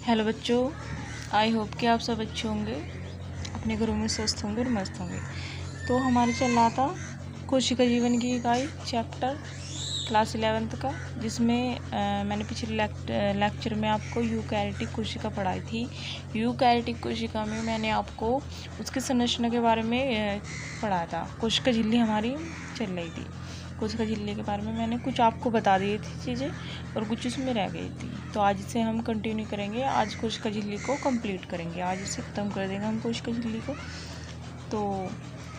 Hello बच्चों, I hope कि आप सब अच्छे होंगे, अपने घरों में स्वस्थ होंगे और मस्त होंगे। तो हमारे चल रहा था कोशिका जीवन की इकाई चैप्टर क्लास 11th का, जिसमें मैंने पिछले लेक्चर में आपको यूकैरियोटिक कोशिका पढ़ाई थी। यूकैरियोटिक कोशिका में मैंने आपको उसकी संरचना के बारे में पढ़ाया था। कोशिका झिल्ली हमारी चल रही थी। कोशिका झिल्ली के बारे में मैंने कुछ आपको बता दी थी चीज़ें और कुछ उसमें रह गई थी। तो आज इसे हम कंटिन्यू करेंगे। आज कोशिका झिल्ली को कंप्लीट करेंगे, आज इसे ख़त्म कर देंगे हम कोशिका झिल्ली को। तो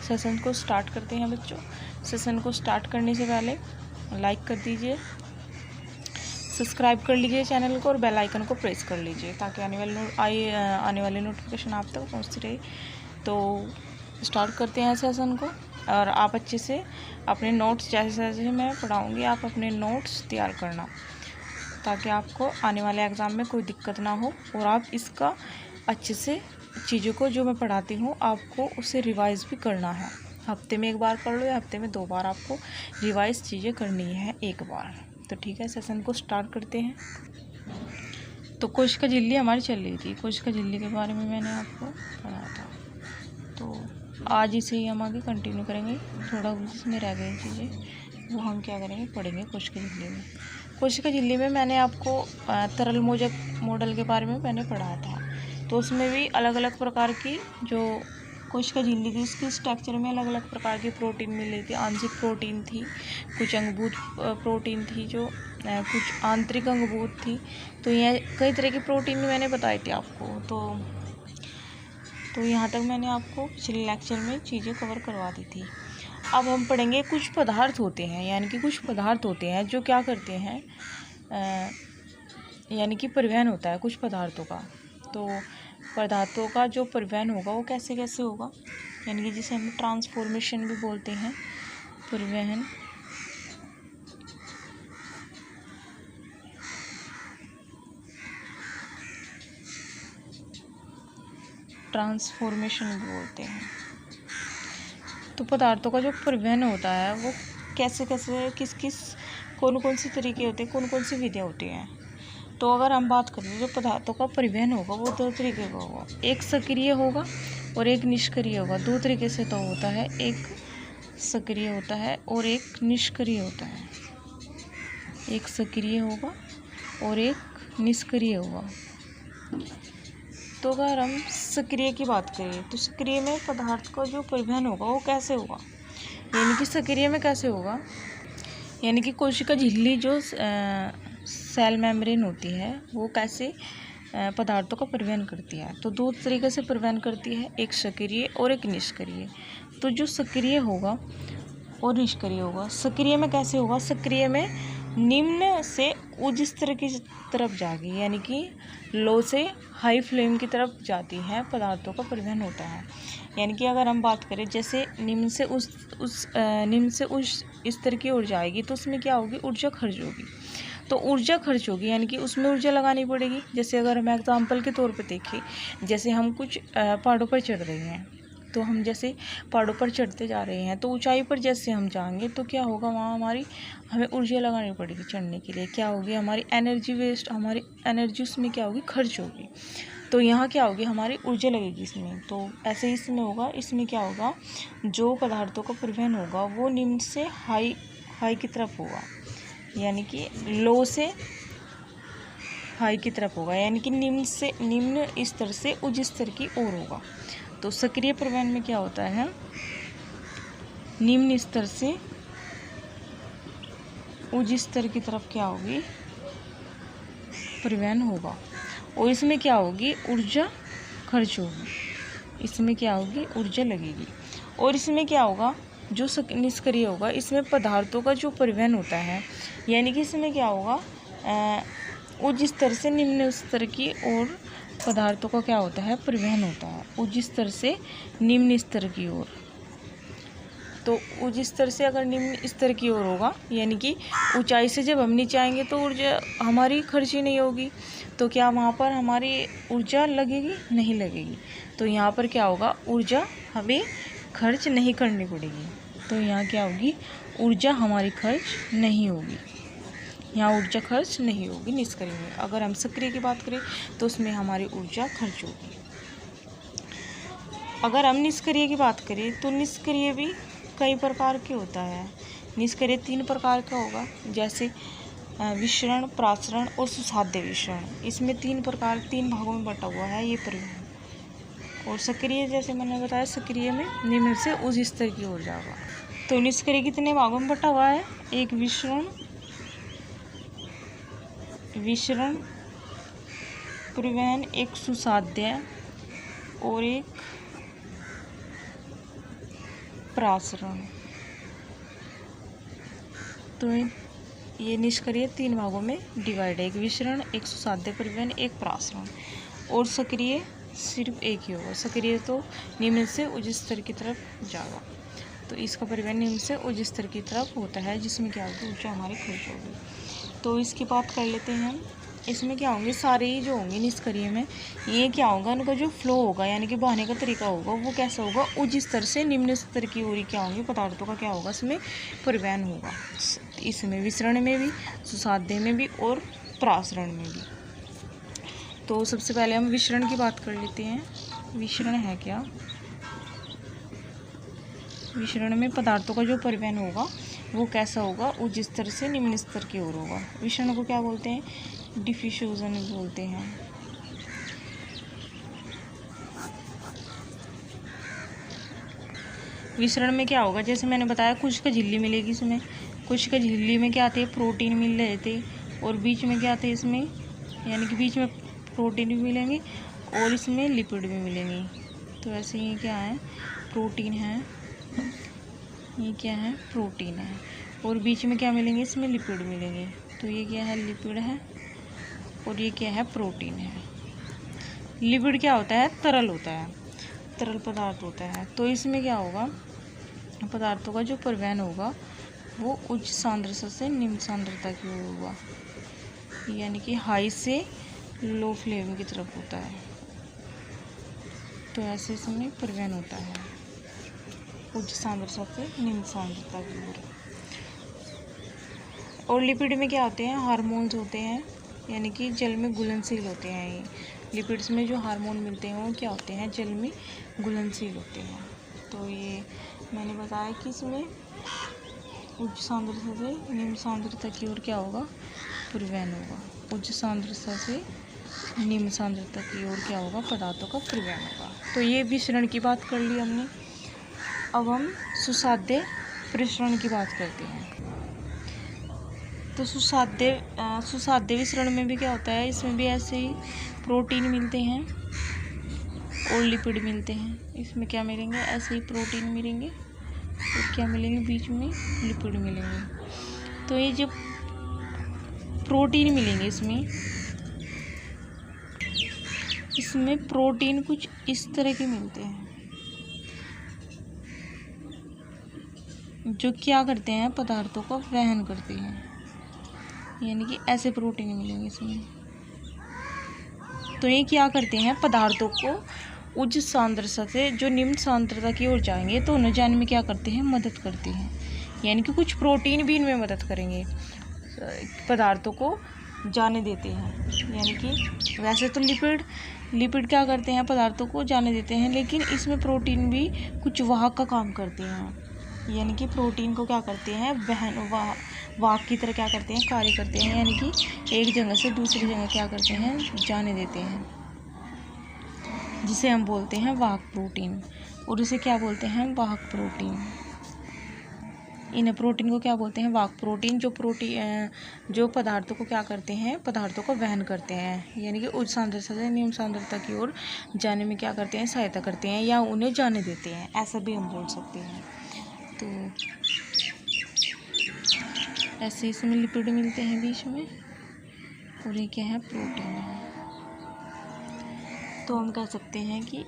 सेशन को स्टार्ट करते हैं बच्चों। सेशन को स्टार्ट करने से पहले लाइक कर दीजिए, सब्सक्राइब कर लीजिए चैनल को और बेल आइकन को प्रेस कर लीजिए ताकि आने वाले नोटिफिकेशन आप तक पहुँचती रहे। तो स्टार्ट करते हैं सेशन को, और आप अच्छे से अपने नोट्स जैसे जैसे मैं पढ़ाऊँगी आप अपने नोट्स तैयार करना ताकि आपको आने वाले एग्ज़ाम में कोई दिक्कत ना हो, और आप इसका अच्छे से चीज़ों को जो मैं पढ़ाती हूँ आपको उसे रिवाइज़ भी करना है। हफ्ते में एक बार पढ़ लो या हफ्ते में 2 बार आपको रिवाइज़ चीज़ें करनी है एक बार। तो ठीक है, सेशन को स्टार्ट करते हैं। तो कोशिका झिल्ली हमारी चल रही थी। कोशिका झिल्ली के बारे में मैंने आपको पढ़ाया था, तो आज इसे ही हम आगे कंटिन्यू करेंगे। थोड़ा उसमें रह गई चीज़ें वो हम क्या करेंगे, पढ़ेंगे कोशिका झिल्ली में। कोशिका झिल्ली में मैंने आपको तरल मोजक मॉडल के बारे में मैंने पढ़ाया था। तो उसमें भी अलग अलग प्रकार की जो कोशिका झिल्ली थी उसकी स्ट्रक्चर में अलग अलग प्रकार की प्रोटीन मिली थी। आंशिक प्रोटीन थी, कुछ अंगभूत प्रोटीन थी, जो कुछ आंतरिक अंगभूत थी। तो यह कई तरह की प्रोटीन मैंने बताई थी आपको। तो यहाँ तक मैंने आपको पिछले लेक्चर में चीज़ें कवर करवा दी थी। अब हम पढ़ेंगे कुछ पदार्थ होते हैं, यानी कि कुछ पदार्थ होते हैं जो क्या करते हैं, यानी कि परिवहन होता है कुछ पदार्थों का। तो पदार्थों का जो परिवहन होगा वो कैसे कैसे होगा, यानी कि जिसे हम ट्रांसफॉर्मेशन भी बोलते हैं, परिवहन। ट्रांसफॉर्मेशन भी बोलते हैं। तो पदार्थों का जो परिवहन होता है वो कैसे कैसे कौन कौन से तरीके होते हैं, कौन कौन सी विधियाँ होती हैं। तो अगर हम बात करें जो पदार्थों का परिवहन होगा वो 2 तरीके का होगा, एक सक्रिय होगा और एक निष्क्रिय होगा। 2 तरीके से तो होता है, एक सक्रिय होता है और एक निष्क्रिय होता है। एक सक्रिय होगा और एक निष्क्रिय होगा। तो अगर हम सक्रिय की बात करें तो सक्रिय में पदार्थ का जो परिवहन होगा वो कैसे होगा, यानी कि सक्रिय में कैसे होगा, यानी कि कोशिका झिल्ली जो सेल मेम्ब्रेन होती है वो कैसे पदार्थों का परिवहन करती है। तो 2 तरीके से परिवहन करती है, एक सक्रिय और एक निष्क्रिय। तो जो सक्रिय होगा और निष्क्रिय होगा, सक्रिय में कैसे होगा, सक्रिय में निम्न से उच्च स्तर की तरफ जाएगी, यानी कि लो से हाई फ्लेम की तरफ जाती है पदार्थों का परिवहन होता है। यानी कि अगर हम बात करें जैसे निम्न से उस स्तर की ओर जाएगी तो उसमें क्या होगी, ऊर्जा खर्च होगी। तो ऊर्जा खर्च होगी यानी कि उसमें ऊर्जा लगानी पड़ेगी। जैसे अगर हम एग्जाम्पल के तौर पे देखें, जैसे हम कुछ पहाड़ों पर चढ़ रहे हैं, तो हम जैसे पहाड़ों पर चढ़ते जा रहे हैं तो ऊंचाई पर जैसे हम जाएंगे तो क्या होगा, वहाँ हमें ऊर्जा लगानी पड़ेगी चढ़ने के लिए। क्या होगी, हमारी एनर्जी वेस्ट, हमारी एनर्जी उसमें क्या होगी, खर्च होगी। तो यहाँ क्या होगी, हमारी ऊर्जा लगेगी इसमें। तो ऐसे ही इसमें होगा, इसमें क्या होगा, जो पदार्थों का परिवहन होगा वो निम्न से हाई की तरफ होगा, यानी कि लो से हाई की तरफ होगा, यानी कि निम्न स्तर से उच्च स्तर की ओर होगा। तो सक्रिय परिवहन में क्या होता है, निम्न स्तर से उच्च स्तर की तरफ क्या होगी, परिवहन होगा। और इसमें क्या होगी, ऊर्जा खर्च होगी, इसमें क्या होगी, ऊर्जा लगेगी। और इसमें क्या होगा, जो निष्क्रिय होगा, इसमें पदार्थों का जो परिवहन होता है, यानी कि इसमें क्या होगा, उच्च स्तर से निम्न स्तर की ओर पदार्थों का क्या होता है, परिवहन होता है, उच्च स्तर से निम्न स्तर की ओर। तो उच्च स्तर से अगर निम्न स्तर की ओर होगा, यानी कि ऊंचाई से जब हम नीचे आएंगे तो ऊर्जा हमारी खर्च ही नहीं होगी, तो क्या वहाँ पर हमारी ऊर्जा लगेगी, नहीं लगेगी। तो यहाँ पर क्या होगा, ऊर्जा हमें खर्च नहीं करनी पड़ेगी। तो यहाँ क्या होगी, ऊर्जा हमारी खर्च नहीं होगी। यहाँ ऊर्जा खर्च नहीं होगी निष्क्रिय में। अगर हम सक्रिय की बात करें तो उसमें हमारी ऊर्जा खर्च होगी। अगर हम निष्क्रिय की बात करें तो निष्क्रिय भी कई प्रकार के होता है। निष्क्रिय 3 प्रकार का होगा, जैसे विसरण, प्रासरण और सुसाध्य विसरण। इसमें 3 भागों में बटा हुआ है ये परिवहन। और सक्रिय जैसे मैंने बताया, सक्रिय में निम्न से उच्च स्तर की ओर जाएगा। तो निष्क्रिय कितने भागों में बटा हुआ है? एक विसरण परिवहन, एक सुसाध्य और एक प्रासरण। तो ये निष्क्रिय 3 भागों में डिवाइड है, एक विसरण, एक सुसाध्य परिवहन, एक प्रासरण। और सक्रिय सिर्फ एक ही होगा। सक्रिय तो निम्न से उच्च स्तर की तरफ जाएगा। तो इसका परिवहन निम्न से उच्च स्तर की तरफ होता है, जिसमें क्या होगी, ऊर्जा हमारी खर्च होगी। तो इसकी बात कर लेते हैं हम। इसमें क्या होंगे, सारे ही जो होंगे निष्क्रिय में, ये क्या होगा, उनका जो फ्लो होगा यानी कि बहने का तरीका होगा वो कैसा होगा, उच्च स्तर से निम्न स्तर की ओर क्या होंगे, पदार्थों का क्या होगा, इसमें परिवहन होगा। इसमें विसरण में भी, सुसाध्य में भी और प्रासरण में भी। तो सबसे पहले हम विसरण की बात कर लेते हैं। विसरण है क्या? विसरण में पदार्थों का जो परिवहन होगा वो कैसा होगा, उच्च स्तर से निम्न स्तर की ओर होगा। विसरण को क्या बोलते हैं? डिफ्यूजन बोलते हैं। विसरण में क्या होगा, जैसे मैंने बताया, कुछ का झिल्ली मिलेगी इसमें, कुछ का झिल्ली में क्या आते हैं, प्रोटीन मिल रहे थे, और बीच में क्या आते हैं इसमें, यानी कि बीच में प्रोटीन भी मिलेंगे और इसमें लिपिड भी मिलेंगे। तो ऐसे ये क्या है, प्रोटीन है, ये क्या है, प्रोटीन है, और बीच में क्या मिलेंगे, इसमें लिपिड मिलेंगे। तो ये क्या है, लिपिड है, और ये क्या है, प्रोटीन है। लिपिड क्या होता है, तरल होता है, तरल पदार्थ होता है। तो इसमें क्या होगा, पदार्थों का जो परिवहन होगा वो उच्च सांद्रता से निम्न सांद्रता की ओर होगा, यानी कि हाई से लो फ्लेम की तरफ होता है। तो ऐसे इसमें परिवहन होता है उच्च सांद्रता से निम्न सांद्रता की ओर। और लिपिड में क्या होते हैं, हार्मोन्स होते हैं, यानी कि जल में घुलनशील होते हैं। ये लिपिड्स में जो हार्मोन मिलते हैं वो क्या होते हैं, जल में घुलनशील होते हैं। तो ये मैंने बताया कि इसमें उच्च सांद्रता से निम्न सांद्रता की ओर क्या होगा, परिवहन होगा। उच्च सांद्रता से निम्न सांद्रता की ओर क्या होगा, पदार्थों का परिवहन होगा। तो ये विसरण की बात कर ली हमने। अब हम सुसाध्य प्रसरण की बात करते हैं। तो सुसाध्य विसरण में भी क्या होता है, इसमें भी ऐसे ही प्रोटीन मिलते हैं और लिपिड मिलते हैं। इसमें क्या मिलेंगे, ऐसे ही प्रोटीन मिलेंगे और क्या मिलेंगे, बीच में लिपिड मिलेंगे। तो ये जब प्रोटीन मिलेंगे इसमें प्रोटीन कुछ इस तरह के मिलते हैं, जो क्या करते हैं, पदार्थों का वहन करते हैं, यानी कि ऐसे प्रोटीन मिलेंगे इसमें। तो ये क्या करते हैं, पदार्थों को उच्च सांद्रता से जो निम्न सांद्रता की ओर जाएंगे तो उन्हें जाने में क्या करते हैं, मदद करते हैं। यानी कि कुछ प्रोटीन भी इनमें मदद करेंगे, पदार्थों को जाने देते हैं। यानी कि वैसे तो लिपिड क्या करते हैं, पदार्थों को जाने देते हैं, लेकिन इसमें प्रोटीन भी कुछ वाहक का काम करते हैं। यानी कि प्रोटीन को क्या करते हैं, वाहक की तरह क्या करते हैं, कार्य करते हैं। यानी कि एक जगह से दूसरी जगह क्या करते हैं, जाने देते हैं, जिसे हम बोलते हैं वाहक प्रोटीन। और इसे क्या बोलते हैं, वाहक प्रोटीन। इन प्रोटीन को क्या बोलते हैं, वाहक प्रोटीन। जो पदार्थों को क्या करते हैं, पदार्थों को वहन करते हैं, यानी कि उच्च सांद्रता से निम्न सांद्रता की ओर जाने में क्या करते हैं, सहायता करते हैं या उन्हें जाने देते हैं, ऐसा भी हम बोल सकते हैं। तो ऐसे इसमें लिपिड मिलते हैं बीच में, और ये क्या है, प्रोटीन है। तो हम कह सकते हैं कि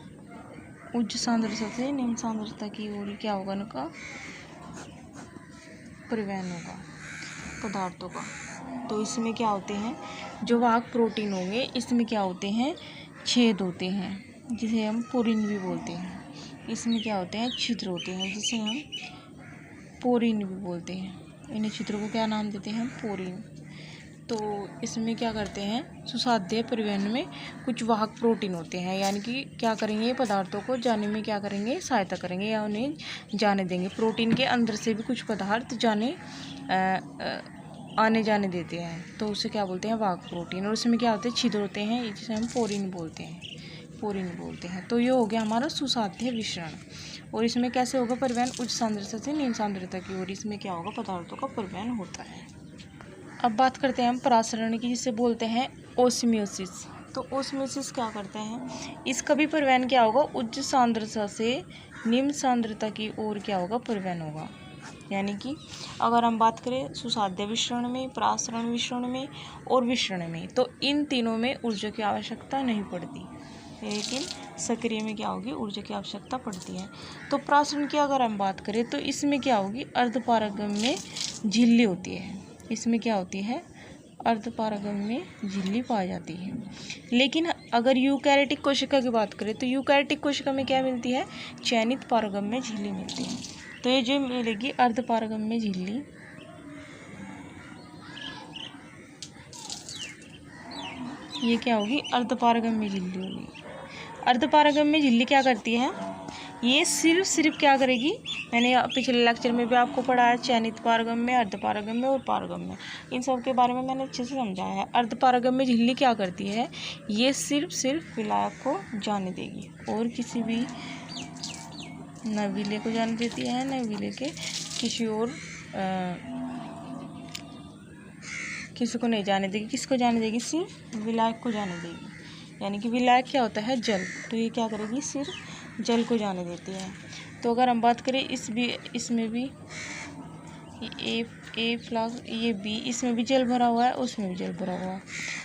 उच्च सांद्रता से निम्न सांद्रता की ओर क्या होगा, उनका परिवहन होगा पदार्थों का। तो इसमें क्या होते हैं, जो वाहक प्रोटीन होंगे इसमें क्या होते हैं, छेद होते हैं, जिसे हम पोरिन भी बोलते हैं। इसमें क्या होते हैं, छिद्र होते हैं, जिसे हम पोरिन भी बोलते हैं। इन्हें छिद्रों को क्या नाम देते हैं, पोरिन। तो इसमें क्या करते हैं, सुसाध्य परिवहन में कुछ वाहक प्रोटीन होते हैं, यानी कि क्या करेंगे, पदार्थों को जाने में क्या करेंगे, सहायता करेंगे या उन्हें जाने देंगे। प्रोटीन के अंदर से भी कुछ पदार्थ आने जाने देते हैं, तो उसे क्या बोलते हैं, वाहक प्रोटीन। और उसमें क्या होते हैं, छिद्र होते हैं, जिसे हम पोरिन बोलते हैं। तो ये हो गया हमारा सुसाध्य विसरण। और इसमें कैसे होगा परिवहन, उच्च सांद्रता से निम्न सांद्रता की ओर इसमें क्या होगा, पदार्थों का परिवहन होता है। अब बात करते हैं हम परासरण की, जिसे बोलते हैं ओस्मियोसिस। तो ओस्मियोसिस क्या करते हैं, इसका भी परिवहन क्या होगा, उच्च सांद्रता से निम्न सांद्रता की ओर क्या होगा, परिवहन होगा। यानी कि अगर हम बात करें सुसाध्य विसरण में, परासरण विसरण में और विसरण में, तो इन तीनों में ऊर्जा की आवश्यकता नहीं पड़ती, लेकिन सक्रिय में क्या होगी, ऊर्जा की आवश्यकता पड़ती है। तो परासरण की अगर हम बात करें तो इसमें क्या होगी, अर्धपारगम्य झिल्ली होती है। इसमें क्या होती है, अर्धपारगम्य झिल्ली पाई जाती है। लेकिन अगर यूकैरियोटिक कोशिका की बात करें तो यूकैरियोटिक कोशिका में क्या मिलती है, चयनित पारगम्य झिल्ली मिलती है। तो ये जो मिलेगी अर्धपारगम्य झिल्ली, ये क्या होगी, अर्धपारगम्य झिल्ली होगी। अर्धपारगम्य झिल्ली क्या करती है, ये सिर्फ क्या करेगी, मैंने पिछले लेक्चर में भी आपको पढ़ाया, चयनित पारगम्य, अर्धपारगम्य और पारगम्य, इन सब के बारे में मैंने अच्छे से समझाया है। अर्धपारगम्य झिल्ली क्या करती है, ये सिर्फ विलायक को जाने देगी और किसी भी न विलेय को जाने देती है, न विलेय के किसी और किसी को नहीं जाने देगी। किसको जाने देगी, सिर्फ विलायक को जाने देगी। यानी कि विलायक क्या होता है, जल, तो ये क्या करेगी, सिर्फ जल को जाने देती है। तो अगर हम बात करें इसमें भी ए फ्लास्क, ये बी, इसमें भी जल भरा हुआ है, उसमें भी जल भरा हुआ है।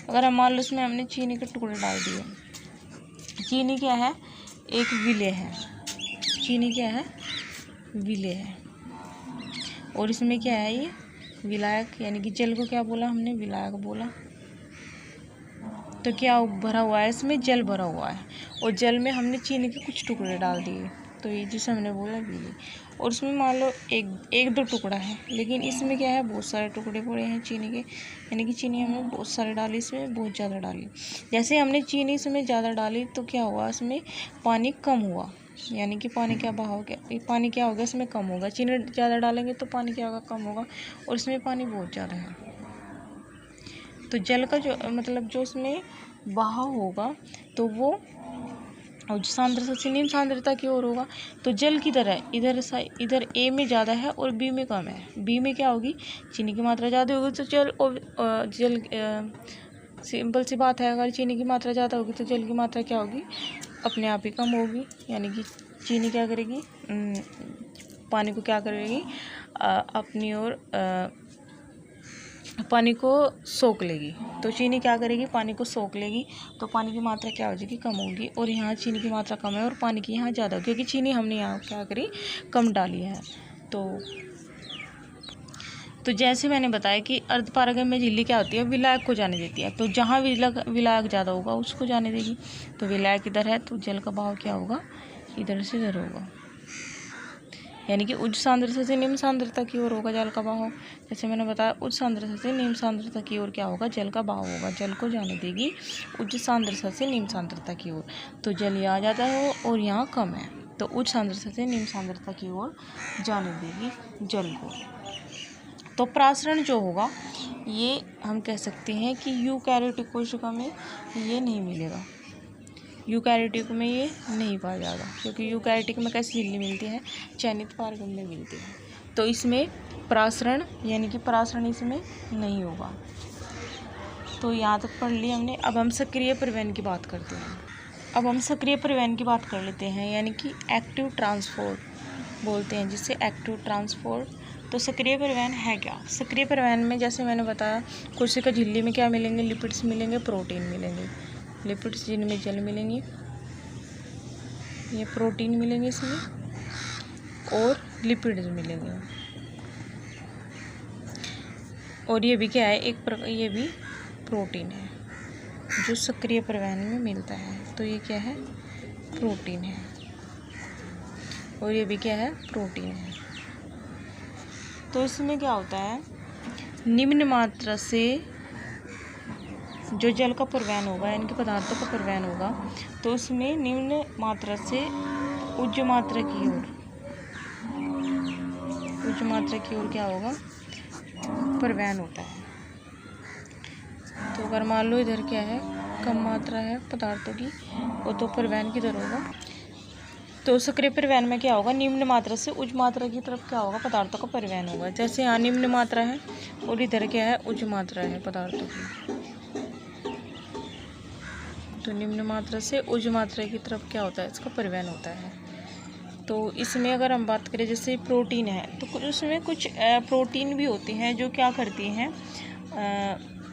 अगर हम मान लो इसमें हमने चीनी के टुकड़े डाल दिए, चीनी क्या है, एक विलेय है, चीनी क्या है, विलेय है, और इसमें क्या है, ये विलायक, यानी कि जल को क्या बोला हमने, विलायक बोला। तो क्या भरा हुआ है, इसमें जल भरा हुआ है, और जल में हमने चीनी के कुछ टुकड़े डाल दिए, तो ये जिसे हमने बोला विलेय। और इसमें मान लो एक दो टुकड़ा है, लेकिन इसमें क्या है, बहुत सारे टुकड़े पड़े हैं चीनी के, यानी कि चीनी हमने बहुत सारे डाली, इसमें बहुत ज़्यादा डाली। जैसे हमने चीनी इसमें ज़्यादा डाली तो क्या हुआ, इसमें पानी कम हुआ, यानी कि पानी क्या बहाव क्या, पानी क्या होगा, इसमें कम होगा। चीनी ज़्यादा डालेंगे तो पानी क्या होगा, कम होगा, और इसमें पानी बहुत ज़्यादा है। तो जल का जो मतलब जो इसमें बहाव होगा तो वो उच्च सांद्रता से निम्न सांद्रता की ओर होगा। तो जल की तरह इधर ए में ज़्यादा है और बी में कम है। बी में क्या होगी, चीनी की मात्रा ज़्यादा होगी तो जल सिंपल सी बात है, अगर चीनी की मात्रा ज़्यादा होगी तो जल की मात्रा क्या होगी, अपने आप ही कम होगी। यानी कि चीनी क्या करेगी, पानी को क्या करेगी, अपनी ओर पानी को सोख लेगी। तो चीनी क्या करेगी, पानी को सोख लेगी, तो पानी की मात्रा क्या हो जाएगी, कम होगी। और यहाँ चीनी की मात्रा कम है और पानी की यहाँ ज़्यादा, क्योंकि चीनी हमने यहाँ क्या करी, कम डाली है। तो जैसे मैंने बताया कि अर्धपारगम्य झिल्ली क्या होती है, विलायक को जाने देती है। तो जहाँ विलायक ज़्यादा होगा उसको जाने देगी। तो विलायक इधर है तो जल का बहाव क्या होगा, इधर से इधर होगा, यानी कि उच्च सांद्रता से निम्न सांद्रता की ओर होगा जल का बहाव। जैसे मैंने बताया, उच्च सांद्रता से निम्न सांद्रता की ओर क्या होगा, जल का बहाव होगा, जल को जाने देगी उच्च सांद्रता से निम्न सांद्रता की ओर। तो जल यहाँ ज़्यादा है और यहाँ कम है, तो उच्च सांद्रता से निम्न सांद्रता की ओर जाने देगी जल को। तो परासरण जो होगा ये हम कह सकते हैं कि यूकैरियोटिक कोशिका में ये नहीं मिलेगा, यूकैरियोटिक में ये नहीं पाया जाएगा, क्योंकि यूकैरियोटिक में कैसी झिल्ली मिलती है, चयनित पारगम्य मिलती है। तो इसमें परासरण यानी कि परासरण इसमें नहीं होगा। तो यहाँ तक पढ़ लिया हमने। अब हम सक्रिय परिवहन की बात करते हैं। अब हम सक्रिय परिवहन की बात कर लेते हैं, यानी कि एक्टिव ट्रांसपोर्ट बोलते हैं जिससे, एक्टिव ट्रांसपोर्ट। तो सक्रिय परिवहन है क्या, सक्रिय परिवहन में जैसे मैंने बताया, कोशिका झिल्ली में क्या मिलेंगे, लिपिड्स मिलेंगे, प्रोटीन मिलेंगे। लिपिड्स जिनमें जल मिलेंगे, ये प्रोटीन मिलेंगे इसमें, और लिपिड्स मिलेंगे। और ये भी क्या है, ये भी प्रोटीन है जो सक्रिय परिवहन में मिलता है। तो ये क्या है, प्रोटीन है, और ये भी क्या है, प्रोटीन है। तो इसमें क्या होता है, निम्न मात्रा से जो जल का परिवहन होगा यानी कि पदार्थों का परिवहन होगा तो उसमें निम्न मात्रा से उच्च मात्रा की ओर क्या होगा, परिवहन होता है। तो अगर मान लो इधर क्या है, कम मात्रा है पदार्थों की, वो तो परिवहन किधर होगा, तो सक्रिय परिवहन में क्या होगा, निम्न मात्रा से उच्च मात्रा की तरफ क्या होगा, पदार्थों का परिवहन होगा। जैसे यहाँ निम्न मात्रा है और इधर क्या है, उच्च मात्रा है पदार्थों की, तो निम्न मात्रा से उच्च मात्रा की तरफ क्या होता है, इसका परिवहन होता है। तो इसमें अगर हम बात करें जैसे प्रोटीन है, तो उसमें कुछ प्रोटीन भी होती हैं जो क्या करती हैं,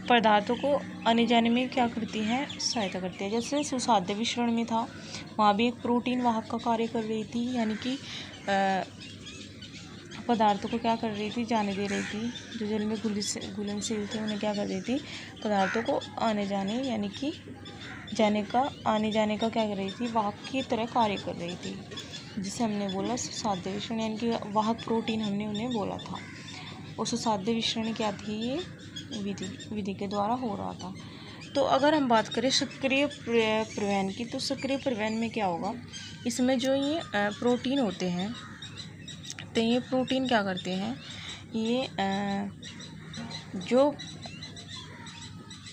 पदार्थों को आने जाने में क्या करती हैं, सहायता करती है। जैसे सुसाध्य विसरण में था, वहाँ भी एक प्रोटीन वाहक का कार्य कर रही थी, यानी कि पदार्थों को क्या कर रही थी, जाने दे रही थी। जो जल में घुलनशील थे उन्हें क्या कर रही थी, पदार्थों को आने जाने यानी कि आने जाने का क्या कर रही थी, वाहक की तरह कार्य कर रही थी, जिसे हमने बोला सुसाध्य विसरण, यानी कि वाहक प्रोटीन हमने उन्हें बोला था। और सुसाध्य विसरण क्या थी, ये विधि के द्वारा हो रहा था। तो अगर हम बात करें सक्रिय परिवहन की, तो सक्रिय परिवहन में क्या होगा, इसमें जो ये प्रोटीन होते हैं, तो ये प्रोटीन क्या करते हैं, ये जो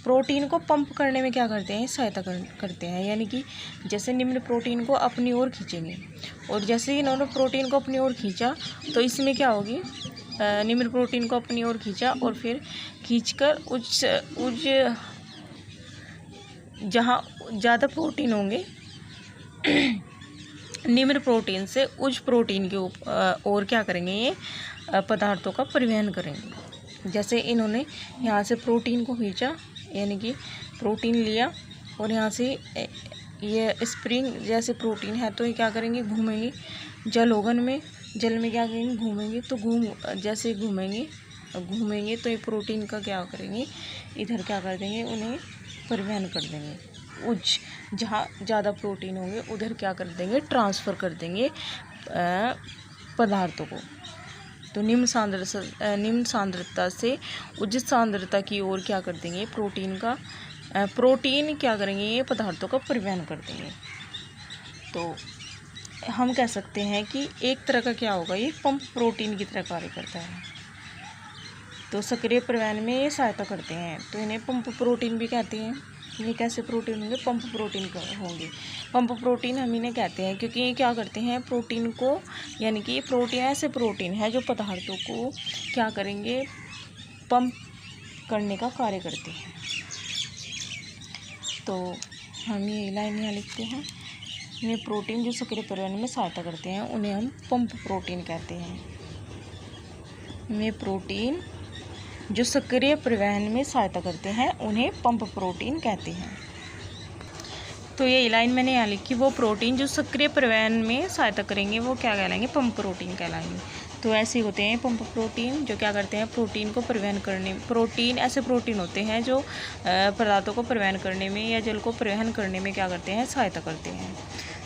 प्रोटीन को पंप करने में क्या करते हैं, सहायता करते हैं। यानी कि जैसे निम्न प्रोटीन को अपनी ओर खींचेंगे, और जैसे ही इन्होंने प्रोटीन को अपनी ओर खींचा तो इसमें क्या होगी, निम्न प्रोटीन को अपनी ओर खींचा और फिर खींचकर उच्च जहाँ ज़्यादा प्रोटीन होंगे निम्न प्रोटीन से उच्च प्रोटीन के और क्या करेंगे, ये पदार्थों का परिवहन करेंगे। जैसे इन्होंने यहाँ से प्रोटीन को खींचा, यानी कि प्रोटीन लिया, और यहाँ से ये स्प्रिंग जैसे प्रोटीन है, तो ये क्या करेंगे, घूमेंगे जल में क्या करेंगे, घूमेंगे। तो जैसे घूमेंगे तो ये प्रोटीन का क्या करेंगे, इधर क्या कर देंगे, उन्हें परिवहन कर देंगे। उच्च जहाँ ज़्यादा प्रोटीन होंगे उधर क्या कर देंगे, ट्रांसफ़र कर देंगे पदार्थों को। तो निम्न सांद्रता से उच्च सांद्रता की ओर क्या कर देंगे, प्रोटीन क्या करेंगे, ये पदार्थों का परिवहन कर देंगे। तो हम कह सकते हैं कि एक तरह का क्या होगा, ये पंप प्रोटीन की तरह कार्य करता है। तो सक्रिय परिवहन में ये सहायता करते हैं, तो इन्हें पंप प्रोटीन भी कहते हैं। ये कैसे प्रोटीन होंगे, पंप प्रोटीन होंगे। पंप प्रोटीन हम इन्हें कहते हैं क्योंकि ये क्या करते हैं, प्रोटीन को, यानी कि प्रोटीन ऐसे प्रोटीन है जो पदार्थों को क्या करेंगे, पंप करने का कार्य करते हैं। तो हम ये लाइन यहाँ लिखते हैं, ये प्रोटीन जो सक्रिय परिवहन में सहायता करते हैं उन्हें हम पंप प्रोटीन कहते हैं। ये प्रोटीन जो सक्रिय परिवहन में सहायता करते हैं उन्हें पंप प्रोटीन कहते हैं। तो ये लाइन मैंने यहाँ लिखी, वो प्रोटीन जो सक्रिय परिवहन में सहायता करेंगे वो क्या कहलाएंगे, पंप प्रोटीन कहलाएंगे। तो ऐसे होते हैं पंप प्रोटीन जो क्या करते हैं, प्रोटीन को परिवहन करने, प्रोटीन ऐसे प्रोटीन होते हैं जो पदार्थों को परिवहन करने में या जल को परिवहन करने में क्या करते हैं, सहायता करते हैं।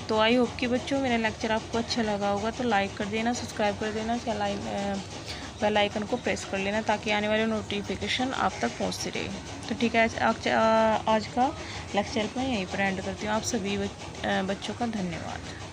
तो आई होप कि बच्चों मेरा लेक्चर आपको अच्छा लगा होगा, तो लाइक कर देना, सब्सक्राइब कर देना, बेल आइकन को प्रेस कर लेना ताकि आने वाले नोटिफिकेशन आप तक पहुंचती रहे। तो ठीक है, आज का लेक्चर मैं यहीं पर एंड करती हूँ। आप सभी बच्चों का धन्यवाद।